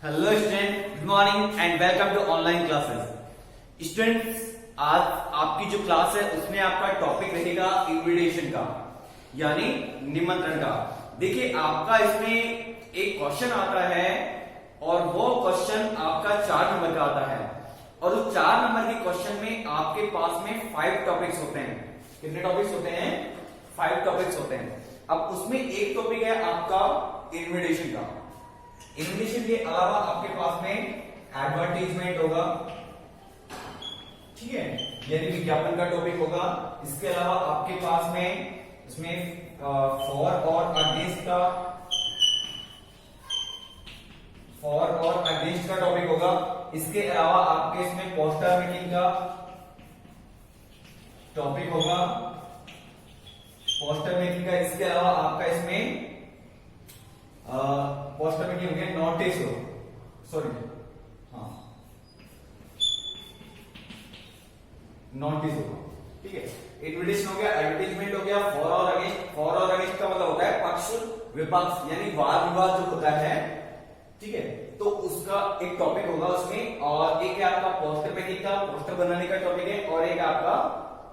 Hello student, good morning and welcome to online classes. Students, आज आपकी जो class है उसमें आपका टॉपिक रहेगा इन्विटेशन का, यानी निमंत्रण का। देखिए, आपका इसमें एक क्वेश्चन आता है और वो क्वेश्चन आपका 4 नंबर का आता है और उस 4 नंबर के क्वेश्चन में आपके पास में 5 टॉपिक्स होते हैं। कितने टॉपिक्स होते हैं? 5 टॉपिक्स होते हैं। अब उसमें एक टॉपिक है आपका इन्विटेशन का। इन्विटेशन के अलावा आपके पास में एडवर्टीजमेंट होगा, ठीक है, यानी विज्ञापन का टॉपिक होगा। इसके अलावा आपके पास में इसमें फॉर और अगेंस्ट का टॉपिक होगा। इसके अलावा आपके इसमें पोस्टर मेकिंग का टॉपिक होगा, पोस्टर मेकिंग का। इसके अलावा आपका इसमें पोस्टर मेकिंग हो गया, नोटिस हो, सॉरी, हाँ, नोटिस होगा, ठीक है। इन्विटेशन हो गया, एडवर्टीजमेंट हो गया, फॉर और अगेंस्ट। फॉर और अगेंस्ट का मतलब होता है पक्ष विपक्ष, यानी वाद विवाद जो होता है, ठीक है। तो उसका एक टॉपिक होगा उसमें, और एक है आपका पोस्टर मेकिंग का, पोस्टर बनाने का टॉपिक है, और एक आपका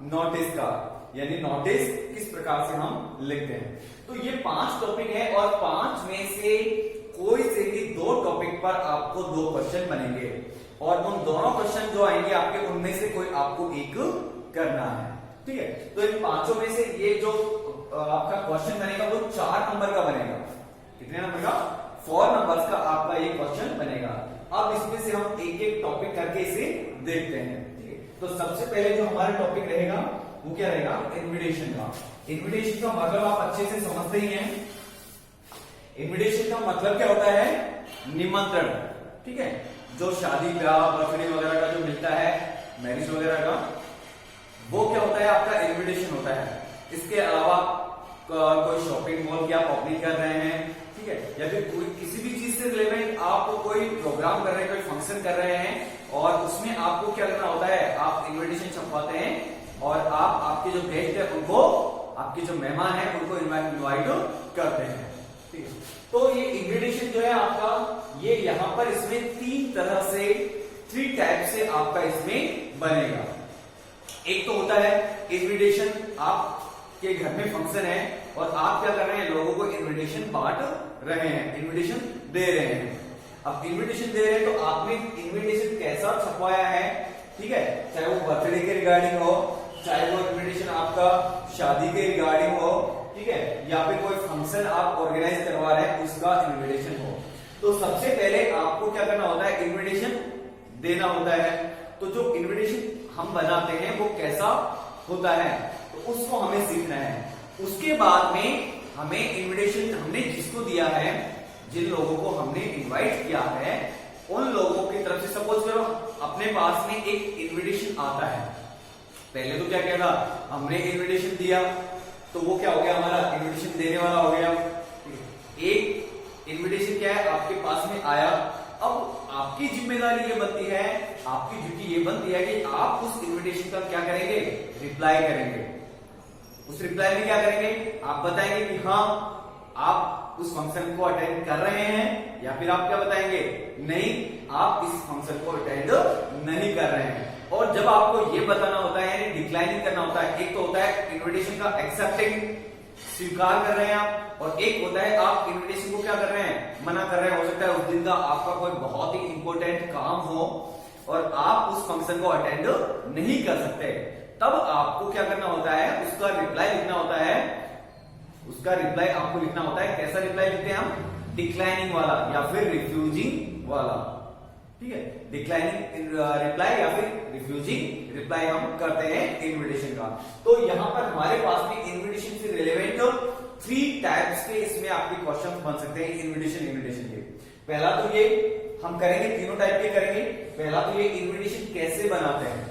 नोटिस का, यानी नोटिस किस प्रकार से हम लिखते हैं। तो ये 5 टॉपिक है और 5 में से कोई से भी 2 टॉपिक पर आपको 2 क्वेश्चन बनेंगे और उन दोनों क्वेश्चन जो आएंगे आपके, उनमें से कोई आपको एक करना है, ठीक है। तो इन 5 में से ये जो आपका क्वेश्चन बनेगा वो 4 नंबर का बनेगा। कितने नंबर का? 4 नंबर का आपका ये क्वेश्चन बनेगा। अब इसमें से हम एक एक टॉपिक करके इसे देखते हैं, ठीक है। तो सबसे पहले जो हमारा टॉपिक रहेगा वो क्या रहेगा? इन्विटेशन का। इन्विटेशन का मतलब आप अच्छे से समझते ही हैं। इन्विटेशन का मतलब क्या होता है? निमंत्रण, ठीक है। जो शादी ब्याह बर्थडे वगैरह का जो मिलता है, मैरिज वगैरह का, वो क्या होता है? आपका इन्विटेशन होता है। इसके अलावा कोई शॉपिंग मॉल की आप ओपनिंग कर रहे हैं, ठीक है, या फिर कोई किसी भी चीज से रिलेवेंट आप कोई प्रोग्राम कर रहे हैं, कोई फंक्शन कर रहे हैं और उसमें आपको क्या करना होता है? आप इन्विटेशन छपवाते हैं और आप आपके जो गेस्ट है उनको, आपके जो मेहमान है उनको इनवाइट करते हैं, ठीक है। तो ये इन्विटेशन जो है आपका, ये यहां पर इसमें 3 टाइप से आपका इसमें बनेगा। एक तो होता है इन्विटेशन, आपके घर में फंक्शन है और आप क्या कर रहे हैं? लोगों को इन्विटेशन बांट रहे हैं, इन्विटेशन दे रहे हैं। अब इन्विटेशन दे रहे हैं तो आपने इन्विटेशन कैसा छपवाया है, ठीक है, चाहे वो बर्थडे के रिगार्डिंग हो, चाहे वो इन्विटेशन आपका शादी के रिगार्डिंग हो, ठीक है, या फिर कोई फंक्शन आप ऑर्गेनाइज करवा रहे हैं उसका इन्विटेशन हो। तो सबसे पहले आपको क्या करना होता है? इन्विटेशन देना होता है। तो जो इन्विटेशन हम बनाते हैं वो कैसा होता है, तो उसको हमें सीखना है। उसके बाद में हमें इन्विटेशन हमने जिसको दिया है, जिन लोगों को हमने इनवाइट किया है, उन लोगों की तरफ से, सपोज करो अपने पास में एक इन्विटेशन आता है। पहले तो क्या किया था? हमने इन्विटेशन दिया, तो वो क्या हो गया? हमारा इन्विटेशन देने वाला हो गया। एक इन्विटेशन क्या है? आपके पास में आया। अब आपकी जिम्मेदारी ये बनती है, आपकी ड्यूटी ये बनती है कि आप उस इन्विटेशन का क्या करेंगे? रिप्लाई करेंगे। उस रिप्लाई में क्या करेंगे? आप बताएंगे कि हाँ आप उस फंक्शन को अटेंड कर रहे हैं, या फिर आप क्या बताएंगे? नहीं, आप इस फंक्शन को अटेंड नहीं कर रहे हैं। और जब आपको ये बताना होता है, यानी डिक्लाइनिंग करना होता है, एक तो होता है इन्विटेशन का एक्सेप्टिंग, स्वीकार कर रहे हैं आप, और एक होता है आप इन्विटेशन को क्या कर रहे हैं? मना कर रहे हैं। हो सकता है उस दिन का आपका कोई बहुत ही इंपॉर्टेंट काम हो और आप उस फंक्शन को अटेंड नहीं कर सकते, तब आपको क्या करना होता है? उसका रिप्लाई लिखना होता है। उसका रिप्लाई आपको लिखना होता है। कैसा रिप्लाई लिखते हैं हम? डिक्लाइनिंग वाला या फिर रिफ्यूजिंग वाला, ठीक है। डिक्लाइनिंग रिप्लाई या फिर रिफ्यूजिंग रिप्लाई हम करते हैं इन्विटेशन का। तो यहां पर हमारे पास में इन्विटेशन से रिलेवेंट 3 टाइप्स के इसमें आपके क्वेश्चन बन सकते हैं इन्विटेशन के। पहला तो ये हम करेंगे, तीनों टाइप के करेंगे। पहला तो ये इन्विटेशन कैसे बनाते हैं,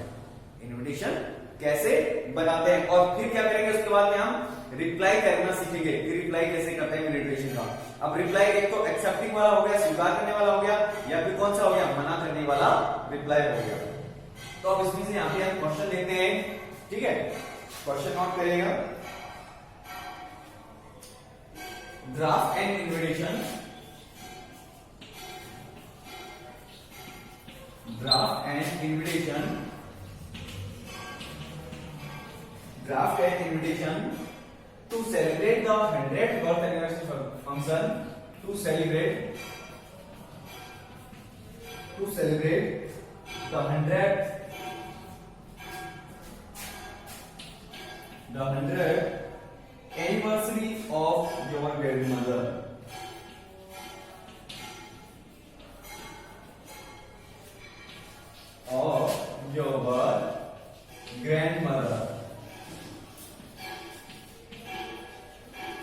इन्विटेशन कैसे बनाते हैं, और फिर क्या करेंगे? उसके बाद में हम रिप्लाई करना सीखेंगे कि रिप्लाई कैसे करते हैं इन्विटेशन का। अब रिप्लाई एक तो एक्सेप्टिंग वाला हो गया, स्वीकार करने वाला हो गया, या फिर कौन सा हो गया? मना करने वाला रिप्लाई हो गया। तो अब इसमें से यहाँ पे हम क्वेश्चन लेते हैं, ठीक है। क्वेश्चन नोट करेगा, draft and invitation draft an invitation to celebrate the 100th birth anniversary function, to celebrate the 100th anniversary of your grandmother.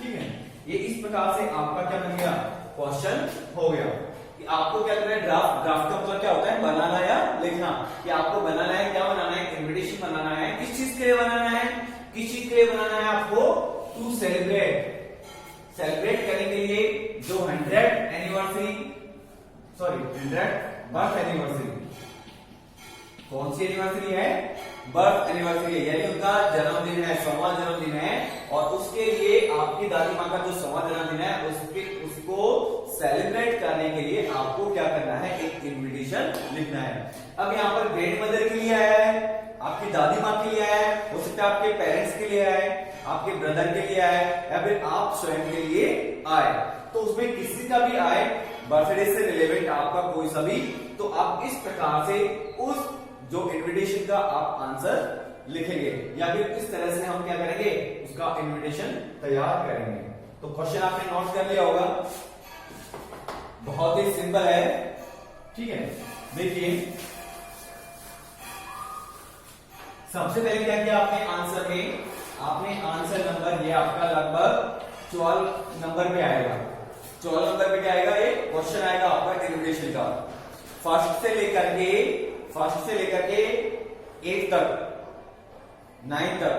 ठीक है, ये इस प्रकार से आपका क्या बन गया, क्वेश्चन हो गया कि आपको क्या करना है, ड्राफ्ट का मतलब क्या होता है, बनाना या लिखना, कि आपको बनाना है, क्या बनाना है, इन्विटेशन बनाना है, किस चीज के लिए बनाना है, आपको टू सेलिब्रेट करने के लिए जो 100th बर्थ एनिवर्सरी, कौन सी एनिवर्सरी है, बर्थ एनिवर्सरी है, यानी उनका जन्मदिन है, 100वां जन्मदिन है, और उसके लिए आपकी दादी माँ का जो 100वां जन्मदिन है उसको सेलिब्रेट करने के लिए आपको क्या करना है, एक इन्विटेशन लिखना है। अब यहाँ पर ग्रैंड मदर के लिए आया है, आपकी दादी माँ के लिए आया है, हो सकता है आपके पेरेंट्स के लिए आए, आपके ब्रदर के लिए आए, या फिर आप स्वयं के लिए आए, तो उसमें किसी का भी आए, बर्थडे से रिलेवेंट आपका कोई सा भी, तो आप इस प्रकार से उस जो इन्विटेशन का आप आंसर लिखेंगे, या फिर इस तरह से हम क्या करेंगे, उसका इन्विटेशन तैयार करेंगे। तो क्वेश्चन आपने नोट कर लिया होगा, बहुत ही सिंपल है। ठीक है, देखिए सबसे पहले क्या किया आपने आंसर में, आपने आंसर नंबर, ये आपका लगभग 12 नंबर पे आएगा, 12 नंबर पे क्या आएगा, ये क्वेश्चन आएगा आपका इन्विटेशन का, फर्स्ट से लेकर के 8 तक, 9 तक,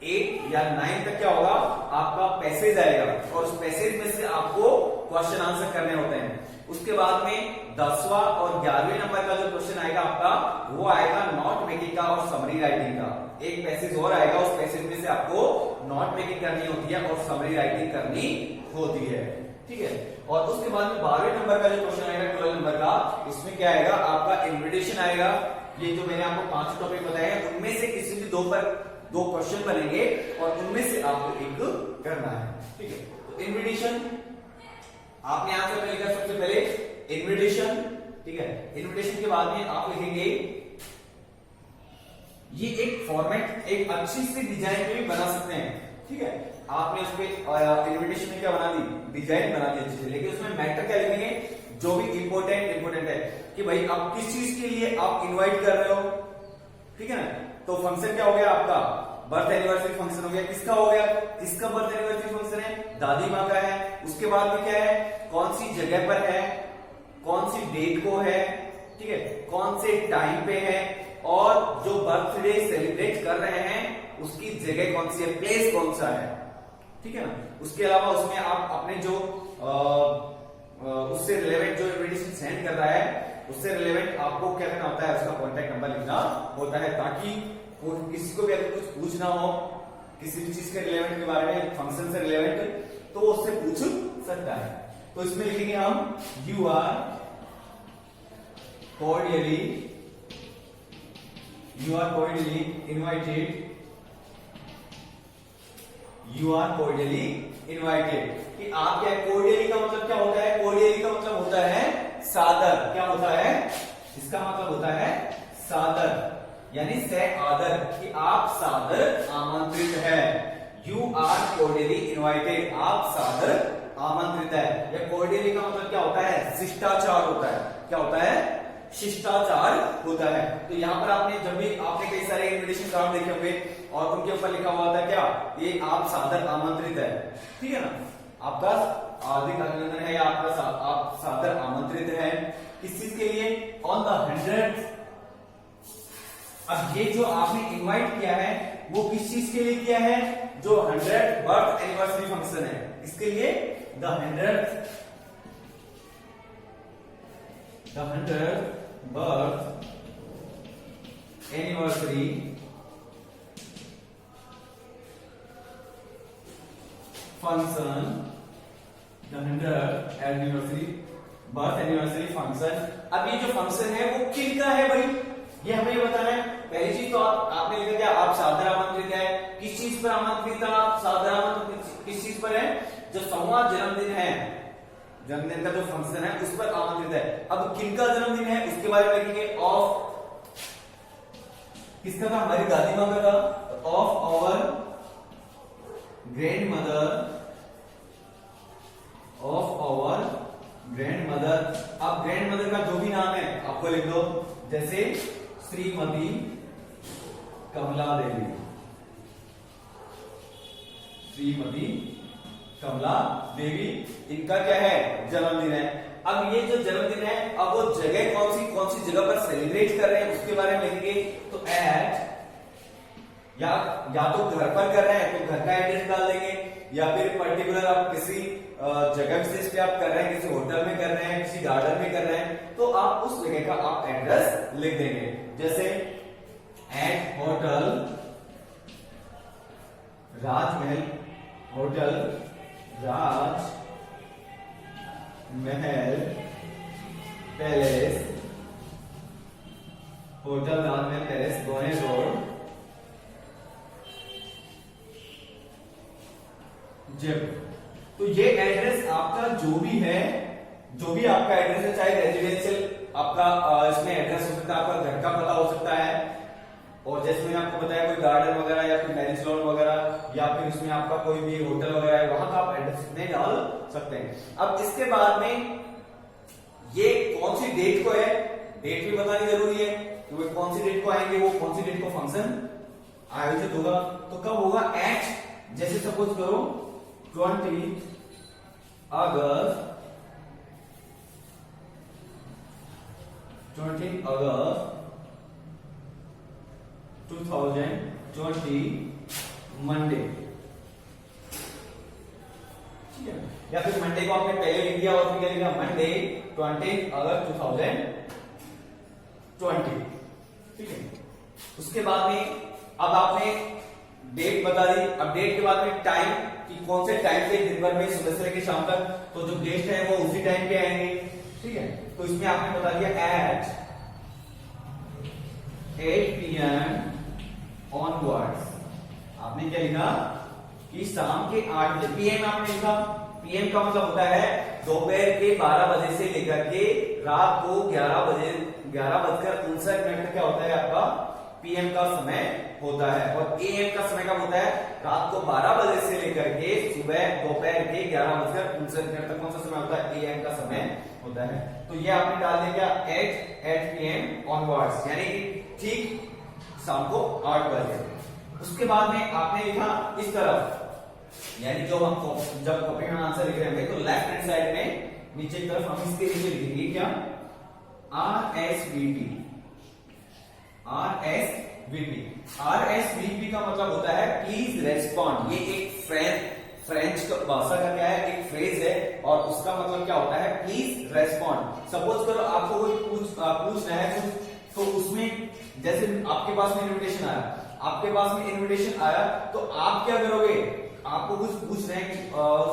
8 या 9 तक क्या होगा, आपका पैसेज आएगा, और उस पैसेज में से आपको क्वेश्चन आंसर करने होते हैं। उसके बाद में 10वां और 11वें नंबर का जो क्वेश्चन आएगा आपका, वो आएगा नोट मेकिंग का और समरी राइटिंग का, एक पैसेज और आएगा, उस पैसेज में से आपको नोट मेकिंग करनी होती है और समरी राइटिंग करनी होती है। ठीक है, और उसके बाद में 12वें नंबर का जो क्वेश्चन आएगा, 12 नंबर का, इसमें क्या आएगा, आपका इन्विटेशन आएगा। ये जो मैंने आपको 5 टॉपिक बताए हैं, उनमें से किसी भी दो क्वेश्चन बनेंगे, और उनमें से आपको एक करना है। ठीक है, तो इन्विटेशन आपने आंसर में लिखा सबसे पहले इन्विटेशन। ठीक है, इन्विटेशन के बाद में आप लिखेंगे, ये एक फॉर्मेट, एक अच्छी सी डिजाइन में भी बना सकते हैं। ठीक है, आपने उस पे इन्विटेशन में क्या बना दी, डिजाइन बना दी अच्छे से, लेकिन उसमें मैटर क्या लिखेंगे, जो भी इंपोर्टेंट है कि भाई आप किस चीज के लिए आप इनवाइट कर रहे हो। ठीक है ना, तो फंक्शन क्या हो गया आपका, बर्थ एनिवर्सरी फंक्शन हो गया, किसका हो गया, किसका बर्थ एनिवर्सरी फंक्शन है, दादी माँ का है। उसके बाद में क्या है, कौन सी जगह पर है, कौन सी डेट को है, ठीक है, कौन से टाइम पे है, और जो बर्थडे सेलिब्रेट कर रहे हैं उसकी जगह कौन सी है, प्लेस कौन सा है। ठीक है ना, उसके अलावा उसमें आप अपने जो उससे रिलेवेंट जो इन्विटेशन सेंड कर रहा है, उससे रिलेवेंट आपको क्या करना होता है, उसका कॉन्टेक्ट नंबर लिखना होता है, ताकि किसी को भी अगर कुछ पूछना हो किसी भी चीज के रिलेवेंट के बारे में, फंक्शन से रिलेवेंट, तो वो उससे पूछ सकता है। तो इसमें लिखेंगे हम, यू आर cordially इनवाइटेड, कि आप क्या, कोर्डियली का मतलब क्या होता है, कोर्डियली का मतलब होता है सादर, क्या होता है, इसका मतलब होता है सादर, यानी से आदर, कि आप सादर आमंत्रित है। यू आर कोर्डियली इनवाइटेड, आप सादर आमंत्रित है। या कोर्डियली का मतलब क्या होता है, शिष्टाचार होता है, क्या होता है, शिष्टाचार होता है। तो यहाँ पर आपने जब भी आपने कई सारे इन्विटेशन कार्ड देखे होंगे और उनके ऊपर लिखा हुआ था क्या, ये आप सादर आमंत्रित है। ठीक है ना, आपका हार्दिक अभिनंदन है, या आपका आप सादर आमंत्रित है, किस चीज के लिए, ऑन द 100th। अब ये जो आपने इनवाइट किया है वो किस चीज के लिए किया है, जो 100th बर्थ एनिवर्सरी फंक्शन है, इसके लिए the 100th birth anniversary function, the 100th anniversary birth anniversary function. अब ये जो फंक्शन है वो किनका है भाई, ये हमें ये बताना है। पहली चीज तो आपने लिखा क्या, आप सादर आमंत्रित है। किस चीज पर आमंत्रित है आप, सादर आमंत्रित किस चीज पर है, जो संवाद जन्मदिन है, जन्मदिन का जो फंक्शन है उस पर आमंत्रित है। अब किनका जन्मदिन है उसके बारे में लिखेंगे, ऑफ किसका था, हमारी दादी माँ का था, of our grandmother, of our grandmother. अब ग्रैंड मदर का जो भी नाम है आपको लिख दो, जैसे श्रीमती कमला देवी, श्रीमती कमला देवी, इनका क्या है, जन्मदिन है। अब ये जो जन्मदिन है, अब वो जगह कौन सी जगह पर सेलिब्रेट कर रहे हैं उसके बारे में लिखेंगे। तो एट, या तो घर पर कर रहे हैं तो घर का एड्रेस डाल देंगे, या फिर पर्टिकुलर आप किसी जगह विशेष पे आप कर रहे हैं, किसी होटल में कर रहे हैं, किसी गार्डन में कर रहे हैं, तो आप उस जगह का आप एड्रेस लिख देंगे। जैसे at hotel Rajmahal, hotel Rajmahal palace, hotel Rajmahal palace, गोने रोड, जयपुर। तो ये एड्रेस आपका जो भी है, जो भी आपका एड्रेस है, चाहे रेजिडेंशियल आपका इसमें एड्रेस हो सकता है, आपका घर का पता हो सकता है, और जैसे मैंने आपको बताया कोई गार्डन वगैरह या फिर मैरिज लॉन वगैरह, या फिर उसमें आपका कोई भी होटल वगैरह है, वहां का आप एड्रेस में डाल सकते हैं। अब इसके बाद में ये कौन सी डेट को है, डेट भी बतानी जरूरी है, तो वो कौन सी डेट को आएंगे, वो कौन सी डेट को फंक्शन आयोजित होगा। तो कब होगा, एट, जैसे सपोज करो 20 अगस्त 2020 मंडे, ठीक है। या फिर मंडे को आपने पहले लिख दिया और फिर क्या लिखा, मंडे 20 अगस्त 2020, ठीक है। उसके बाद में अब आपने डेट बता दी, अब डेट के बाद में टाइम कि कौन से टाइम पे, दिन भर में सुबह से लेकर शाम तक, तो जो गेस्ट है वो उसी टाइम पे आएंगे, ठीक है। तो इसमें आपने बता दिया एट 8 PM ऑनवर्ड्स, आपने क्या लिखा कि शाम के 8 बजे, पीएम आपने लिखा, पीएम का मतलब होता है दोपहर के 12 बजे से लेकर के रात को 11:59 तक क्या होता है आपका पीएम का समय होता है। और एएम का समय कब होता है, रात को 12 बजे से लेकर के सुबह दोपहर के 11:59 तक कौन सा समय होता है, एएम का समय होता है। तो ये आपने डाल दिया क्या, 8 PM ऑनवर्ड्स, यानी कि ठीक शाम को 8 बजे। उसके बाद में आपने लिखा इस तरफ, यानी जो हम जब कॉपी में आंसर लिख रहे हैं तो लेफ्ट हैंड साइड में नीचे की तरफ हम इसके नीचे लिखेंगे क्या, RSVP। RSVP का मतलब होता है प्लीज रेस्पॉन्ड। ये एक फ्रेंच भाषा का क्या है, एक फ्रेज है, और उसका मतलब क्या होता है, प्लीज रेस्पॉन्ड। सपोज करो आपको कोई पूछना है कुछ, तो उसमें जैसे आपके पास में इन्विटेशन आया, तो आप क्या करोगे, आपको कुछ पूछ रहे हैं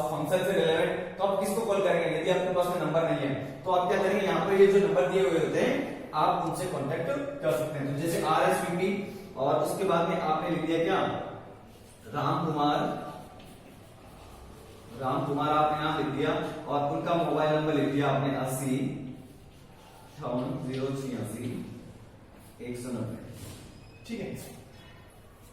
फंक्शन से रिलेवेंट, तो आप किसको कॉल करेंगे, यदि आपके पास में नंबर नहीं है तो आप क्या करेंगे, यहाँ पर ये जो नंबर दिए हुए होते हैं आप उनसे कांटेक्ट कर सकते हैं। तो जैसे RSVP, और उसके बाद में आपने लिख दिया क्या, राम कुमार आपने नाम लिख दिया, और उनका मोबाइल नंबर लिख दिया आपने 80,086 190, ठीक है,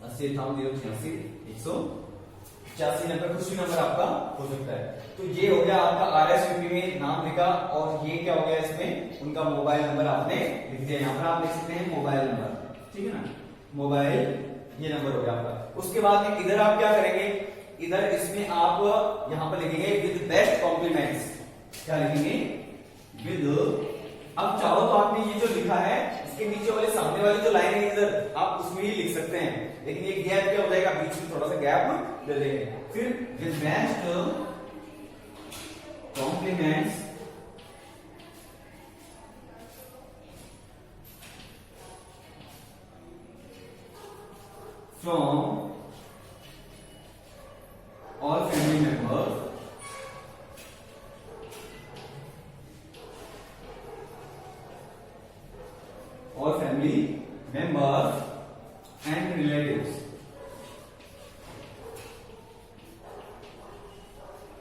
80,086 186 नंबर, कुछ भी नंबर आपका हो सकता है। तो ये हो गया आपका RSVP में नाम लिखा, और ये क्या हो गया, इसमें उनका मोबाइल नंबर आपने लिख दिया। यहाँ पर आप लिख सकते हैं मोबाइल नंबर, ठीक है ना, मोबाइल ये नंबर हो गया आपका। उसके बाद में इधर आप क्या करेंगे, इधर इसमें आप यहाँ पर लिखेंगे विद बेस्ट कॉम्प्लीमेंट्स, क्या लिखेंगे, विद, अब चाहो तो आपने ये जो लिखा है इसके नीचे वाले सामने वाली जो लाइन है इधर आप उसमें ही लिख सकते हैं, लेकिन ये गैप क्या हो जाएगा, बीच में थोड़ा सा गैप दे देंगे। फिर with best compliments from all family members और फैमिली मेंबर्स एंड रिलेटिव्स,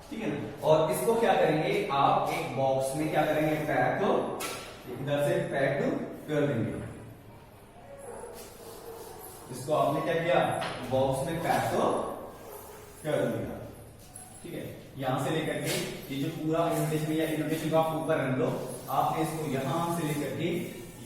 ठीक है ना। और इसको क्या करेंगे आप एक बॉक्स में क्या करेंगे, पैक, इधर से पैक कर देंगे। इसको आपने क्या किया, बॉक्स में पैक कर दिया, ठीक है। यहां से लेकर के ये जो पूरा इन्विटेशन या इन्विटेशन को आप ऊपर रख दो, आपने इसको यहां से लेकर के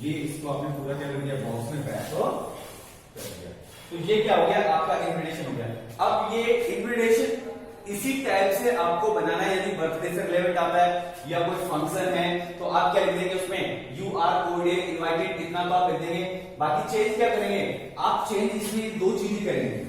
ये इसको आपने पूरा क्या कर दिया, बॉक्स में पैक कर दिया। तो ये क्या हो गया, आपका इन्विटेशन हो गया। अब ये इन्विटेशन इसी टाइप से आपको बनाना है, यदि बर्थडे से रिलेवेंट आता है या कोई फंक्शन है तो आप क्या लिख देंगे उसमें, यू आर कोर्डियल इनवाइटेड, इतना तो आप लिख देंगे। बाकी चेंज क्या करेंगे आप, चेंज इसमें दो चीजें करेंगे,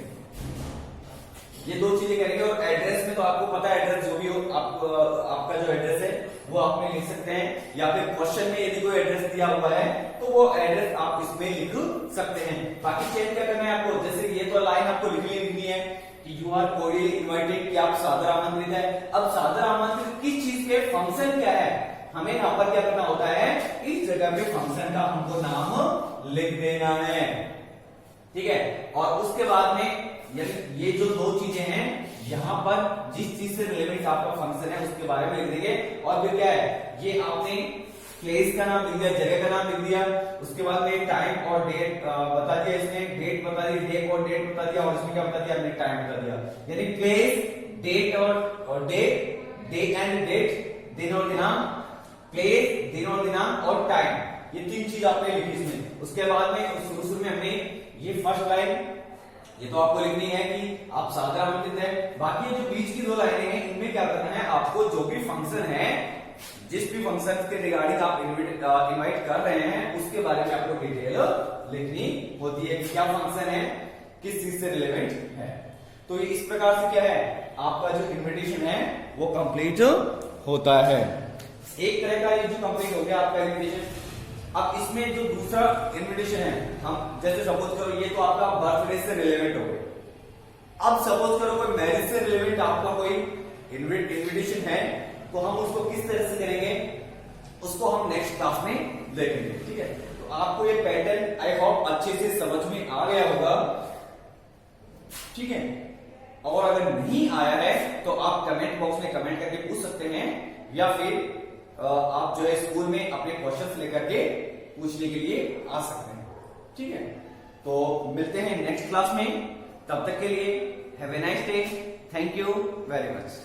ये दो चीजें करेंगे। और एड्रेस में तो आपको पता है, एड्रेस जो भी हो आपका जो एड्रेस है वो आप में लिख सकते हैं, या फिर क्वेश्चन में यदि कोई एड्रेस दिया हुआ है तो वो एड्रेस आप इसमें लिख सकते हैं। बाकी चेंज क्या करना है आपको, जैसे ये तो लाइन आपको लिखनी है कि यू आर कोर्डियली इनवाइटेड, कि आप सादर आमंत्रित है। अब सादर आमंत्रित किस चीज के, फंक्शन क्या है, हमें यहाँ पर क्या करना होता है, इस जगह पे फंक्शन का हमको नाम लिख देना है, ठीक है। और उसके बाद में ये जो दो चीजें हैं, यहां पर जिस चीज से रिलेवेंट आपका फंक्शन है उसके बारे में लिख देंगे। और फिर क्या है, ये आपने प्लेस का नाम लिख दिया, जगह का नाम लिख दिया, उसके बाद में टाइम और डेट बता दिया, इसमें डेट बता दी, डे और डेट बता दिया, और इसमें क्या बता दिया, हमने टाइम बता दिया। यानी प्लेस, डेट और डे, डे एंड डेट, दिन और दिनांक, प्लेस, दिन और दिनांक और टाइम, ये तीन चीज आपने लिखी इसमें। उसके बाद में शुरू में हमने ये फर्स्ट लाइन, ये तो आपको लिखनी है कि आप सादर आमंत्रित है। बाकी जो बीच की दो लाइनें हैं, इनमें क्या करना है आपको, जो भी फंक्शन है, जिस भी फंक्शन के रिगार्डिंग आप इनवाइट कर रहे हैं उसके बारे में आपको डिटेल लिखनी होती है, क्या फंक्शन है, किस चीज से रिलेवेंट है। तो ये इस प्रकार से क्या है, आपका जो इन्विटेशन है वो कंप्लीट होता है। एक तरह का ये जो कंप्लीट हो गया आपका इन्विटेशन। अब इसमें जो दूसरा इन्विटेशन है, हम जैसे सपोज करो ये तो आपका बर्थडे से रिलेवेंट हो गया। अब सपोज करो कोई मैरिज से रिलेवेंट आपका कोई इन्विटेशन है, तो हम उसको किस तरह से करेंगे, उसको हम नेक्स्ट क्लास में देखेंगे, ठीक है। तो आपको ये पैटर्न आई होप अच्छे से समझ में आ गया होगा, ठीक है। और अगर नहीं आया है तो आप कमेंट बॉक्स में कमेंट करके पूछ सकते हैं, या फिर आप जो है स्कूल में अपने क्वेश्चंस लेकर के पूछने के लिए आ सकते हैं, ठीक है। तो मिलते हैं नेक्स्ट क्लास में, तब तक के लिए have a nice day, thank you very much.